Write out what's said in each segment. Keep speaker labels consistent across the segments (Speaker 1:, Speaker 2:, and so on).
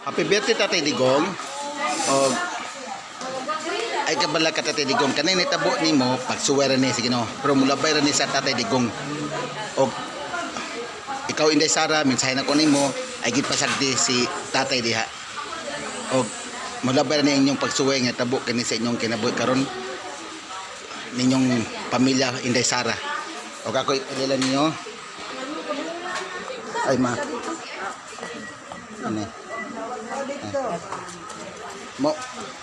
Speaker 1: Happy birthday Tatay Digong. O ay kabala ka Tatay Digong. Kanay nitabo nimo pagsuwera ni sige no. Pero mulabay ra ni sa Tatay Digong. O ikaw Inday Sara mensahe na ko nimo ay gipasagdi si Tatay diha. O mulabay ra ni inyong pagsuway nga tabo kani sa inyong kinabuhi karon ninyong pamilya Inday Sara. O ako ilala ninyo. Ay ma. Ano?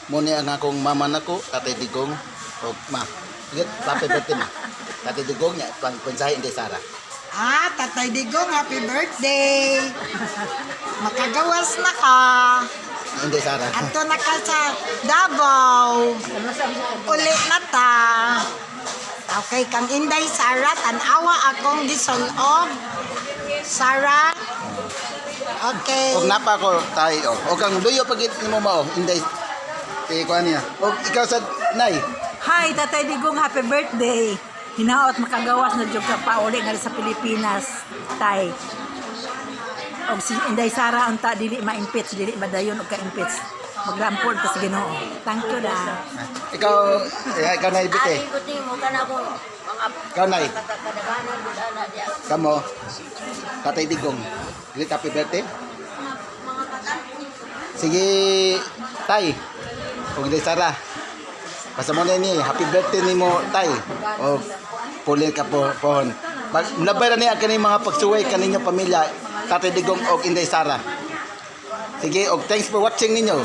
Speaker 1: Mo ni ang akong mama nako, Tatay Digong. O ma. Sige, happy birthday ma. Tatay Digong nya pang mensahe Inday Sara.
Speaker 2: Tatay Digong, happy birthday! Makagawas na ka.
Speaker 1: Inday Sara.
Speaker 2: Ato na ka sa Davao. Ulit na ta. Okay, kang Inday Sara, tanawa akong gisulog. Sara. Okay.
Speaker 1: Og napa ko tayo. Og kang luyo pagit nimo mao, Inday. Kuan niya. Og ikaw sa nay.
Speaker 3: Hi, Tatay Digong, happy birthday. Hinaot makagawas na jud ka pauli nga sa Pilipinas, tay. Og si Inday Sara unta dili ma-impeach, dili madayon og ka-impeach. Magrampol ta sa Ginoo. Thank you da.
Speaker 1: Ikaw nay bite. Ikaw nay. Kamo. Tatay Digong. Dili happy birthday. Sige, tay. Og Inday Sara. Basta mo na ni, happy birthday nimo tay. O pulin ka po pohon. Labay ra ni ang kaning mga pagsuway kaninyo pamilya, Tatay Digong og Inday Sara. Sige, og thanks for watching ninyo.